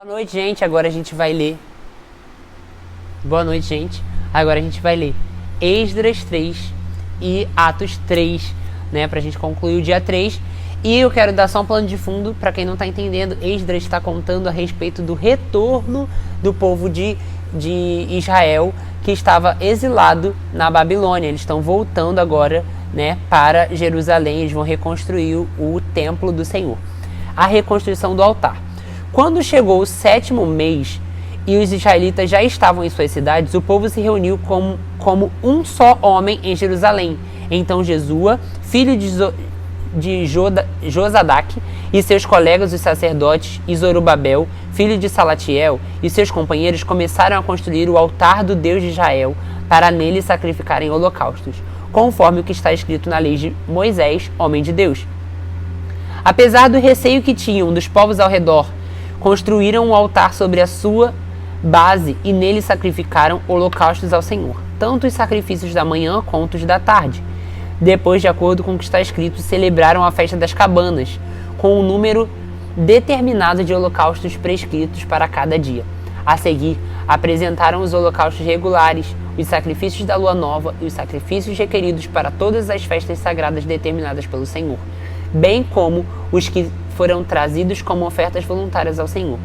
Boa noite, gente. Agora a gente vai ler. Boa noite, gente. Agora a gente vai ler Esdras 3 e Atos 3, né? Pra gente concluir o dia 3. E eu quero dar só um plano de fundo para quem não tá entendendo. Esdras está contando a respeito do retorno do povo de Israel que estava exilado na Babilônia. Eles estão voltando agora, né, para Jerusalém. Eles vão reconstruir o templo do Senhor. A reconstrução do altar. Quando chegou o 7º mês e os israelitas já estavam em suas cidades, o povo se reuniu como um só homem em Jerusalém. Então Jesua, filho de Josadaque, e seus colegas os sacerdotes, e Zorobabel, filho de Salatiel, e seus companheiros começaram a construir o altar do Deus de Israel, para nele sacrificarem holocaustos, conforme o que está escrito na lei de Moisés, homem de Deus. Apesar do receio que tinham dos povos ao redor, construíram um altar sobre a sua base e nele sacrificaram holocaustos ao Senhor, tanto os sacrifícios da manhã quanto os da tarde. Depois, de acordo com o que está escrito, celebraram a festa das cabanas, com um número determinado de holocaustos prescritos para cada dia. A seguir, apresentaram os holocaustos regulares, os sacrifícios da lua nova e os sacrifícios requeridos para todas as festas sagradas determinadas pelo Senhor, bem como os que foram trazidos como ofertas voluntárias ao Senhor.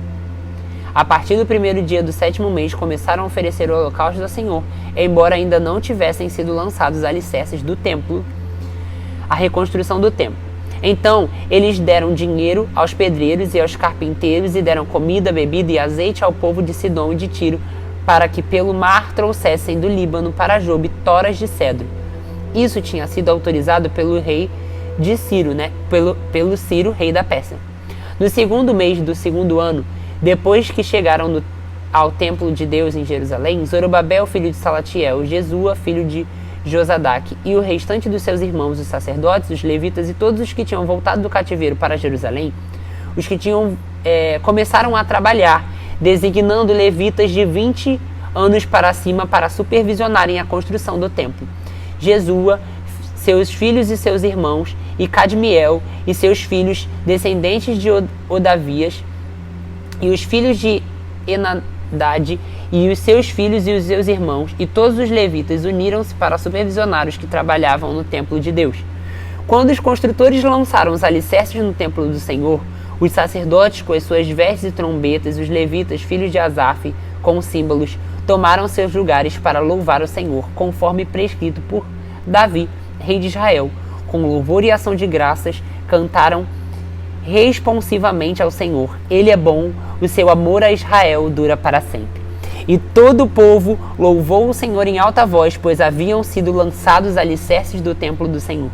A partir do 1º dia do 7º mês, começaram a oferecer o holocausto ao Senhor, embora ainda não tivessem sido lançados alicerces do templo, a reconstrução do templo. Então, eles deram dinheiro aos pedreiros e aos carpinteiros e deram comida, bebida e azeite ao povo de Sidom e de Tiro, para que pelo mar trouxessem do Líbano para Jobe toras de cedro. Isso tinha sido autorizado pelo rei de Ciro, né? Pelo Ciro, rei da Pérsia. No 2º mês do 2º ano, depois que chegaram ao templo de Deus em Jerusalém, Zorobabel, filho de Salatiel, Jesua, filho de Josadaque, e o restante dos seus irmãos, os sacerdotes, os levitas e todos os que tinham voltado do cativeiro para Jerusalém, os que começaram a trabalhar, designando levitas de 20 anos para cima para supervisionarem a construção do templo. Jesua, seus filhos e seus irmãos, e Cadmiel e seus filhos, descendentes de Odavias, e os filhos de Enadade, e os seus filhos e os seus irmãos, e todos os levitas uniram-se para supervisionar os que trabalhavam no templo de Deus. Quando os construtores lançaram os alicerces no templo do Senhor, os sacerdotes com as suas vestes e trombetas, os levitas, filhos de Asaf, com símbolos, tomaram seus lugares para louvar o Senhor, conforme prescrito por Davi, rei de Israel. Com louvor e ação de graças, cantaram responsivamente ao Senhor. Ele é bom, o seu amor a Israel dura para sempre. E todo o povo louvou o Senhor em alta voz, pois haviam sido lançados alicerces do templo do Senhor.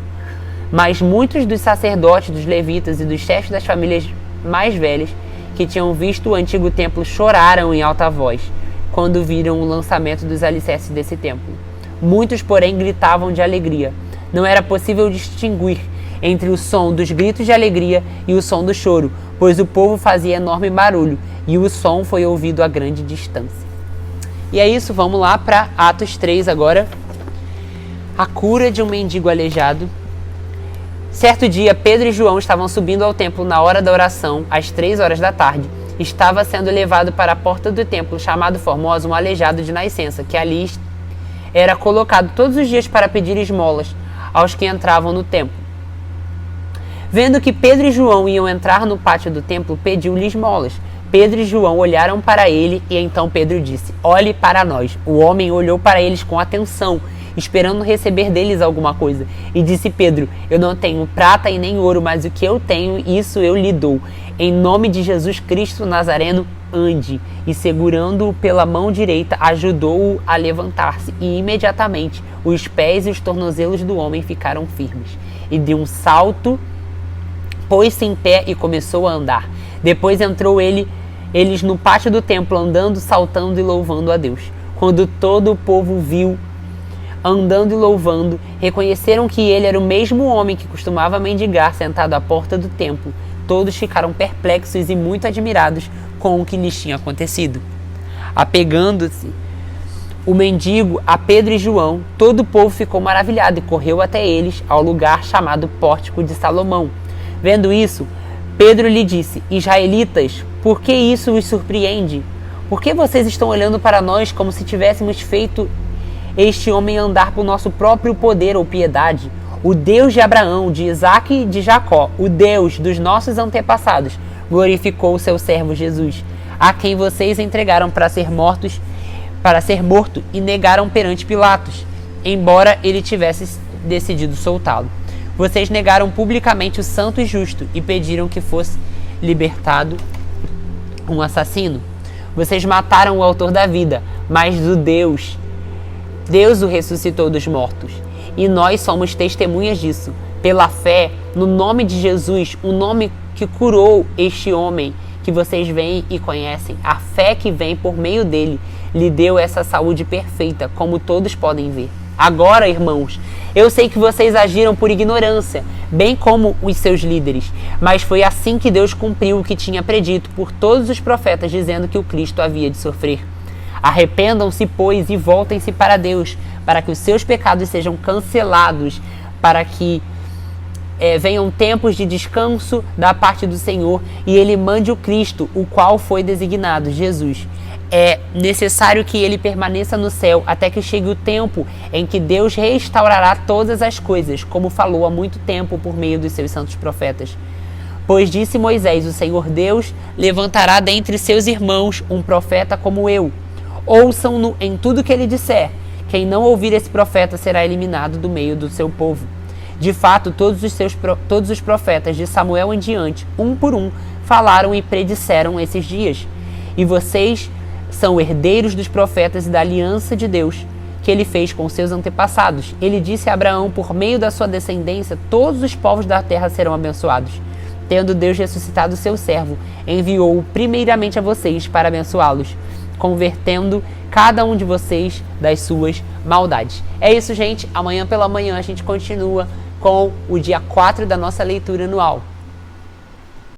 Mas muitos dos sacerdotes, dos levitas e dos chefes das famílias mais velhas, que tinham visto o antigo templo, choraram em alta voz, quando viram o lançamento dos alicerces desse templo. Muitos, porém, gritavam de alegria. Não era possível distinguir entre o som dos gritos de alegria e o som do choro, pois o povo fazia enorme barulho, e o som foi ouvido a grande distância. E é isso, vamos lá para Atos 3 agora. A cura de um mendigo aleijado. Certo dia, Pedro e João estavam subindo ao templo na hora da oração, às 3 horas da tarde. Estava sendo levado para a porta do templo, chamado Formosa, um aleijado de nascença, que ali era colocado todos os dias para pedir esmolas aos que entravam no templo. Vendo que Pedro e João iam entrar no pátio do templo, pediu-lhe esmolas. Pedro e João olharam para ele e então Pedro disse: "Olhe para nós." O homem olhou para eles com atenção, esperando receber deles alguma coisa. E disse Pedro: "Eu não tenho prata e nem ouro, mas o que eu tenho, isso eu lhe dou. Em nome de Jesus Cristo Nazareno, ande." E segurando-o pela mão direita, ajudou-o a levantar-se. E imediatamente os pés e os tornozelos do homem ficaram firmes. E de um salto pôs-se em pé e começou a andar. Depois entrou eles no pátio do templo, andando, saltando e louvando a Deus. Quando todo o povo viu andando e louvando, reconheceram que ele era o mesmo homem que costumava mendigar sentado à porta do templo. Todos ficaram perplexos e muito admirados com o que lhes tinha acontecido. Apegando-se o mendigo a Pedro e João, todo o povo ficou maravilhado e correu até eles ao lugar chamado Pórtico de Salomão. Vendo isso, Pedro lhe disse: "Israelitas, Por que isso os surpreende? Por que vocês estão olhando para nós como se tivéssemos feito este homem andar por nosso próprio poder ou piedade? O Deus de Abraão, de Isaque e de Jacó, o Deus dos nossos antepassados, glorificou o seu servo Jesus, a quem vocês entregaram para ser morto e negaram perante Pilatos, embora ele tivesse decidido soltá-lo. Vocês negaram publicamente o santo e justo e pediram que fosse libertado um assassino. Vocês mataram o autor da vida, mas Deus o ressuscitou dos mortos. E nós somos testemunhas disso. Pela fé, no nome de Jesus, o nome que curou este homem que vocês veem e conhecem, a fé que vem por meio dele, lhe deu essa saúde perfeita, como todos podem ver. Agora, irmãos, eu sei que vocês agiram por ignorância, bem como os seus líderes, mas foi assim que Deus cumpriu o que tinha predito por todos os profetas, dizendo que o Cristo havia de sofrer. Arrependam-se, pois, e voltem-se para Deus, para que os seus pecados sejam cancelados, para que venham tempos de descanso da parte do Senhor e Ele mande o Cristo, o qual foi designado, Jesus. É necessário que ele permaneça no céu até que chegue o tempo em que Deus restaurará todas as coisas, como falou há muito tempo por meio dos seus santos profetas. Pois disse Moisés, o Senhor Deus levantará dentre seus irmãos um profeta como eu. Ouçam-no em tudo que ele disser. Quem não ouvir esse profeta será eliminado do meio do seu povo. De fato, todos os profetas de Samuel em diante, um por um, falaram e predisseram esses dias. E vocês são herdeiros dos profetas e da aliança de Deus que ele fez com seus antepassados. Ele disse a Abraão, por meio da sua descendência, todos os povos da terra serão abençoados. Tendo Deus ressuscitado o seu servo, enviou-o primeiramente a vocês para abençoá-los, convertendo cada um de vocês das suas maldades. É isso, gente. Amanhã pela manhã a gente continua com o dia 4 da nossa leitura anual.